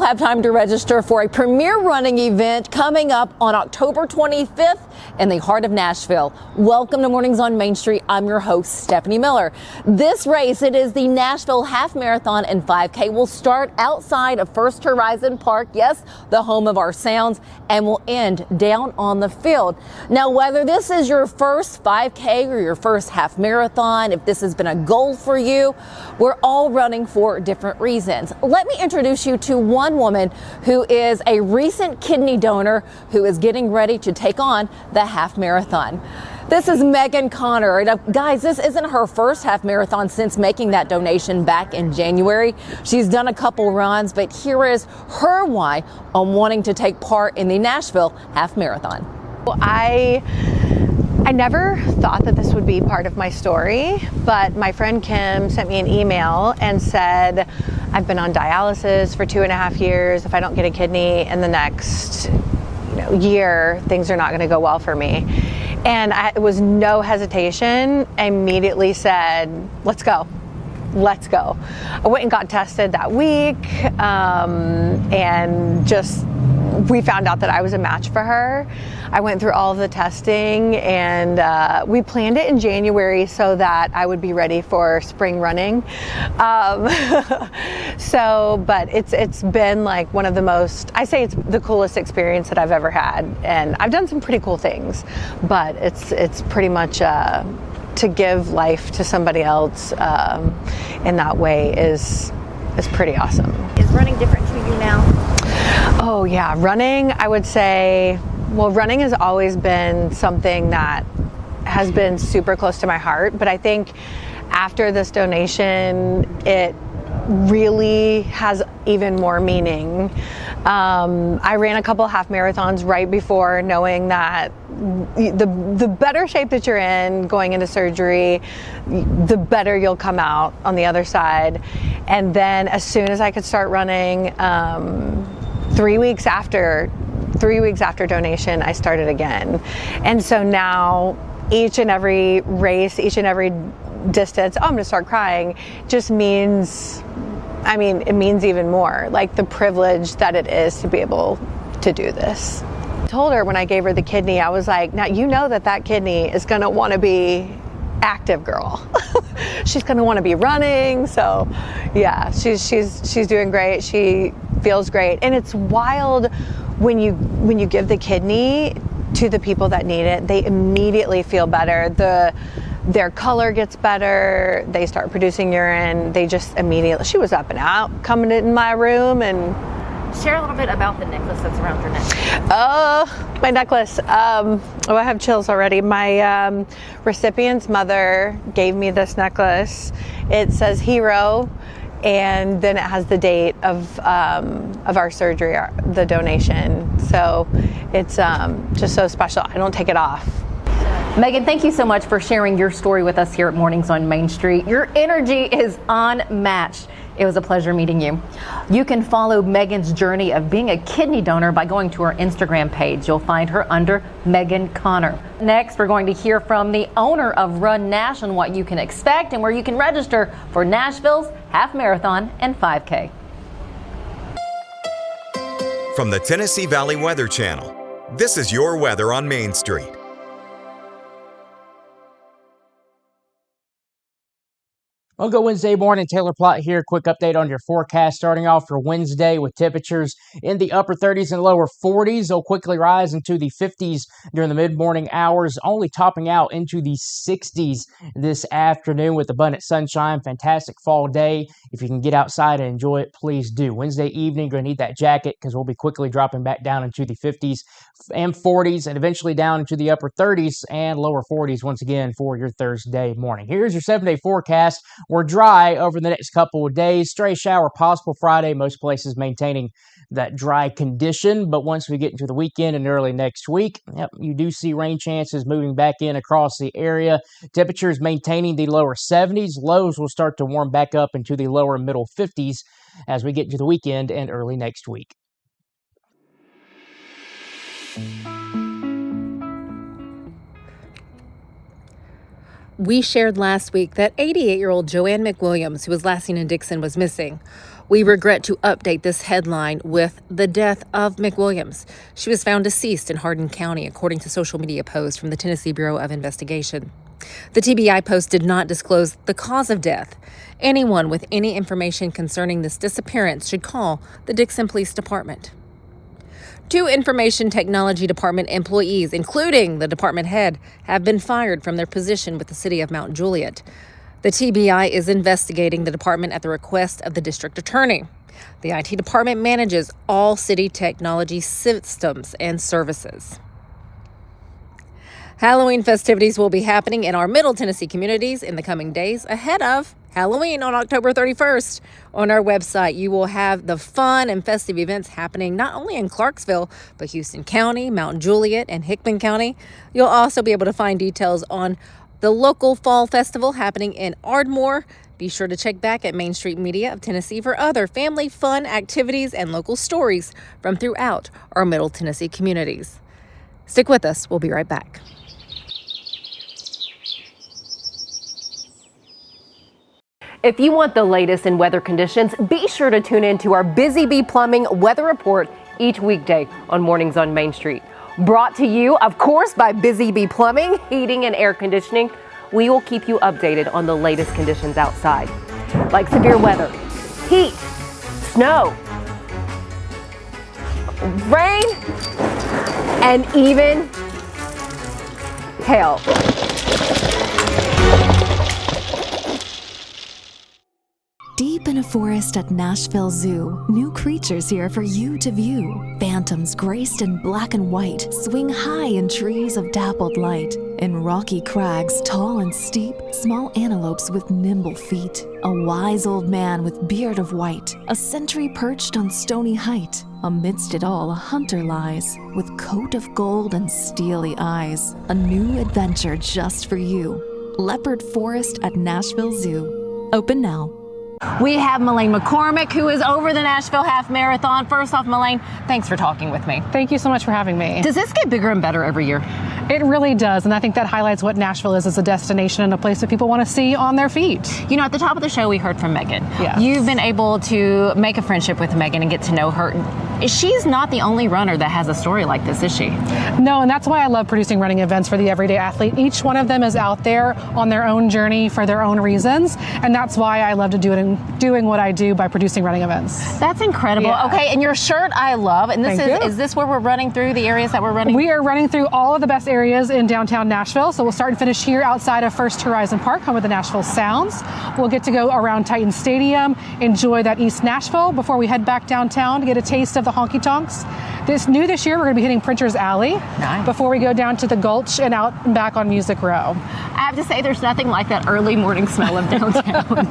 have time to register for a premier running event coming up on October 25th in the heart of Nashville. Welcome to Mornings on Main Street. I'm your host, Stephanie Miller. This race, it is the Nashville Half Marathon and 5K, will start outside of First Horizon Park, yes, the home of our sounds, and will end down on the field. Now, whether this is your first 5K or your first half marathon, if this has been a goal for you, we're all running for different reasons. Let me introduce you to one woman who is a recent kidney donor who is getting ready to take on the half marathon. This is Megan Connor. Now, guys, this isn't her first half marathon since making that donation back in January. She's done a couple runs, but here is her why on wanting to take part in the Nashville Half Marathon. Well, I never thought that this would be part of my story, but my friend Kim sent me an email and said, I've been on dialysis for 2.5 years. If I don't get a kidney in the next year, things are not going to go well for me. And it was no hesitation. I immediately said, let's go. Let's go. I went and got tested that week, and we found out that I was a match for her. I went through all of the testing, and we planned it in January so that I would be ready for spring running. But it's been like one of the most, I say it's the coolest experience that I've ever had. And I've done some pretty cool things, but it's pretty much to give life to somebody else in that way is pretty awesome. Is running different to you now? Oh yeah, running, I would say, well, running has always been something that has been super close to my heart, but I think after this donation, it really has even more meaning. I ran a couple half marathons right before, knowing that the better shape that you're in going into surgery, the better you'll come out on the other side. And then as soon as I could start running, 3 weeks after donation, I started again. And so now each and every race, each and every distance, I'm gonna start crying, just means, it means even more, like the privilege that it is to be able to do this. I told her when I gave her the kidney, I was like, now you know that kidney is gonna wanna be active girl. She's gonna wanna be running. So yeah, she's doing great. She feels great. And it's wild when you give the kidney to the people that need it, they immediately feel better. Their color gets better. They start producing urine. They just immediately, she was up and out, coming in my room. And share a little bit about the necklace that's around your neck. Oh, my necklace. I have chills already. My recipient's mother gave me this necklace. It says hero, and then it has the date of our surgery, the donation. So it's just so special. I don't take it off. Megan, thank you so much for sharing your story with us here at Mornings on Main Street. Your energy is unmatched. It was a pleasure meeting you. You can follow Megan's journey of being a kidney donor by going to her Instagram page. You'll find her under Megan Connor. Next, we're going to hear from the owner of RunNash on what you can expect and where you can register for Nashville's Half Marathon and 5K. From the Tennessee Valley Weather Channel, this is your weather on Main Street. Well, good Wednesday morning. Taylor Plott here. Quick update on your forecast starting off for Wednesday with temperatures in the upper 30s and lower 40s. They'll quickly rise into the 50s during the mid-morning hours, only topping out into the 60s this afternoon with abundant sunshine. Fantastic fall day. If you can get outside and enjoy it, please do. Wednesday evening, you're going to need that jacket because we'll be quickly dropping back down into the 50s and 40s and eventually down into the upper 30s and lower 40s once again for your Thursday morning. Here's your 7-day forecast. We're dry over the next couple of days. Stray shower possible Friday. Most places maintaining that dry condition. But once we get into the weekend and early next week, you do see rain chances moving back in across the area. Temperatures maintaining the lower 70s. Lows will start to warm back up into the lower middle 50s as we get into the weekend and early next week. We shared last week that 88-year-old Joanne McWilliams, who was last seen in Dixon, was missing. We regret to update this headline with the death of McWilliams. She was found deceased in Hardin County, according to social media posts from the Tennessee Bureau of Investigation. The TBI post did not disclose the cause of death. Anyone with any information concerning this disappearance should call the Dixon Police Department. 2 Information Technology Department employees, including the department head, have been fired from their position with the city of Mount Juliet. The TBI is investigating the department at the request of the district attorney. The IT department manages all city technology systems and services. Halloween festivities will be happening in our Middle Tennessee communities in the coming days ahead of Halloween on October 31st. On our website, you will have the fun and festive events happening not only in Clarksville, but Houston County, Mount Juliet, and Hickman County. You'll also be able to find details on the local fall festival happening in Ardmore. Be sure to check back at Main Street Media of Tennessee for other family fun activities and local stories from throughout our Middle Tennessee communities. Stick with us. We'll be right back. If you want the latest in weather conditions, be sure to tune in to our Busy Bee Plumbing Weather Report each weekday on Mornings on Main Street. Brought to you, of course, by Busy Bee Plumbing, Heating and Air Conditioning. We will keep you updated on the latest conditions outside, like severe weather, heat, snow, rain, and even hail. Deep in a forest at Nashville Zoo, new creatures here for you to view. Phantoms graced in black and white swing high in trees of dappled light. In rocky crags, tall and steep, small antelopes with nimble feet. A wise old man with beard of white, a sentry perched on stony height. Amidst it all, a hunter lies, with coat of gold and steely eyes. A new adventure just for you. Leopard Forest at Nashville Zoo. Open now. We have Malain McCormick, who is over the Nashville Half Marathon. First off, Malain, thanks for talking with me. Thank you so much for having me. Does this get bigger and better every year? It really does, and I think that highlights what Nashville is as a destination and a place that people want to see on their feet. You know, at the top of the show, we heard from Megan. Yes. You've been able to make a friendship with Megan and get to know her. She's not the only runner that has a story like this, is she? No, and that's why I love producing running events for the everyday athlete. Each one of them is out there on their own journey for their own reasons, and that's why I love to do it and doing what I do by producing running events. That's incredible. Yeah. Okay, and your shirt I love, and is this where we're running through the areas that we're running? We are running through all of the best areas in downtown Nashville, so we'll start and finish here outside of First Horizon Park, home of the Nashville Sounds. We'll get to go around Titan Stadium, enjoy that East Nashville before we head back downtown to get a taste of the honky tonks. This year, we're going to be hitting Printer's Alley. Nice. Before we go down to the Gulch and out and back on Music Row. I have to say, there's nothing like that early morning smell of downtown.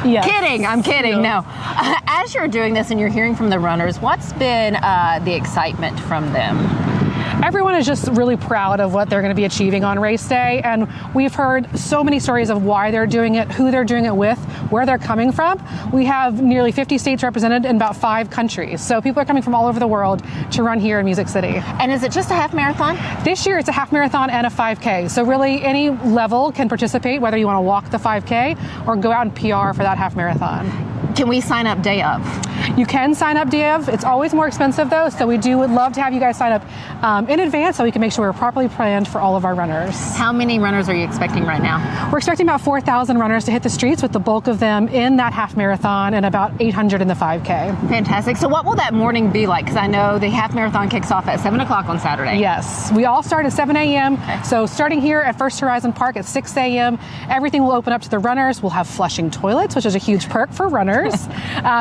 Yes. Kidding, I'm kidding. No. As you're doing this and you're hearing from the runners, what's been the excitement from them? Everyone is just really proud of what they're going to be achieving on race day, and we've heard so many stories of why they're doing it, who they're doing it with, where they're coming from. We have nearly 50 states represented in about 5 countries, so people are coming from all over the world to run here in Music City. And is it just a half marathon? This year it's a half marathon and a 5K, so really any level can participate, whether you want to walk the 5K or go out and PR for that half marathon. Can we sign up day of? You can sign up day of. It's always more expensive though, so would love to have you guys sign up in advance so we can make sure we're properly planned for all of our runners. How many runners are you expecting right now? We're expecting about 4,000 runners to hit the streets, with the bulk of them in that half marathon and about 800 in the 5K. Fantastic. So what will that morning be like? Because I know the half marathon kicks off at 7 o'clock on Saturday. Yes, we all start at 7 a.m. Okay. So starting here at First Horizon Park at 6 a.m., everything will open up to the runners. We'll have flushing toilets, which is a huge perk for runners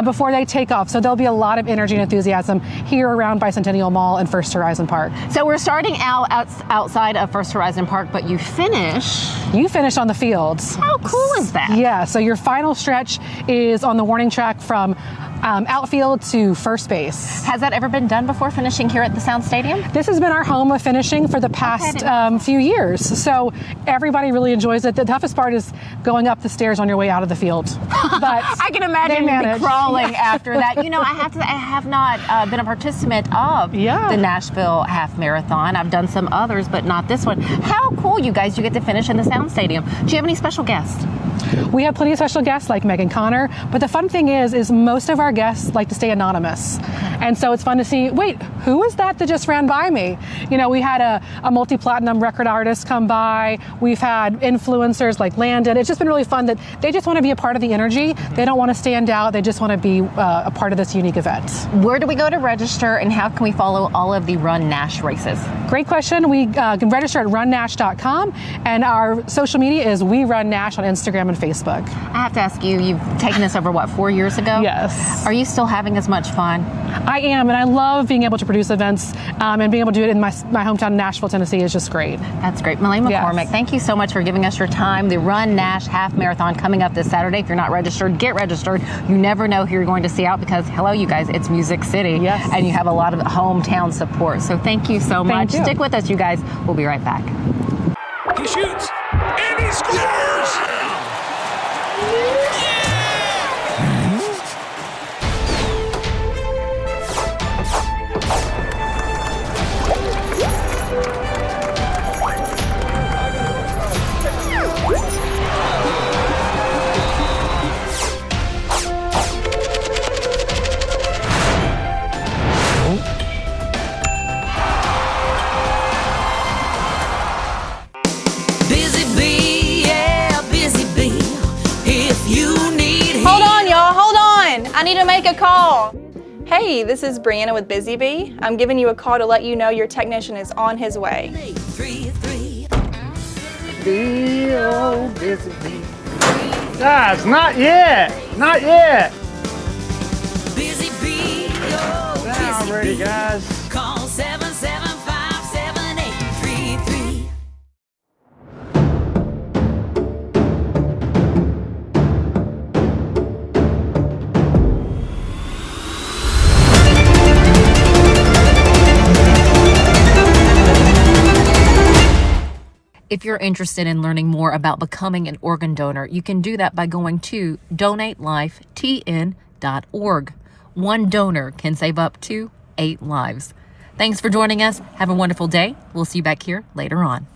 before they take off. So there'll be a lot of energy and enthusiasm here around Bicentennial Mall and First Horizon Park. So we're starting out outside of First Horizon Park, but you finish on the fields. How cool is that? Yeah, so your final stretch is on the warning track from outfield to first base. Has that ever been done before, finishing here at the Sound Stadium? This has been our home of finishing for the past few years, so everybody really enjoys it. The toughest part is going up the stairs on your way out of the field. But I can imagine you crawling after that. You know, I have not been a participant of the Nashville Half Marathon. I've done some others, but not this one. How cool, you guys, you get to finish in the Sound Stadium. Do you have any special guests? We have plenty of special guests like Meg and Connor, but the fun thing is most of our guests like to stay anonymous. And so it's fun to see, wait, who was that just ran by me? You know, we had a multi-platinum record artist come by. We've had influencers like Landon. It's just been really fun that they just want to be a part of the energy. They don't want to stand out. They just want to be a part of this unique event. Where do we go to register, and how can we follow all of the Run Nash races? Great question. We can register at runnash.com, and our social media is We Run Nash on Instagram and Facebook. I have to ask you, you've taken this over, 4 years ago? Yes. Are you still having as much fun? I am, and I love being able to produce events, and being able to do it in my hometown, Nashville, Tennessee, is just great. That's great. Malain McCormick, thank you so much for giving us your time. The Run Nash Half Marathon coming up this Saturday. If you're not registered, get registered. You never know who you're going to see out because, hello, you guys, it's Music City. Yes. And you have a lot of hometown support. So thank you so much. You. Stick with us, you guys. We'll be right back. He shoots, and he scores! I need to make a call. Hey, this is Brianna with Busy Bee. I'm giving you a call to let you know your technician is on his way. Guys, not yet. Not yet. I'm ready, guys. Call 775-7833. If you're interested in learning more about becoming an organ donor, you can do that by going to donatelifetn.org. One donor can save up to 8 lives. Thanks for joining us. Have a wonderful day. We'll see you back here later on.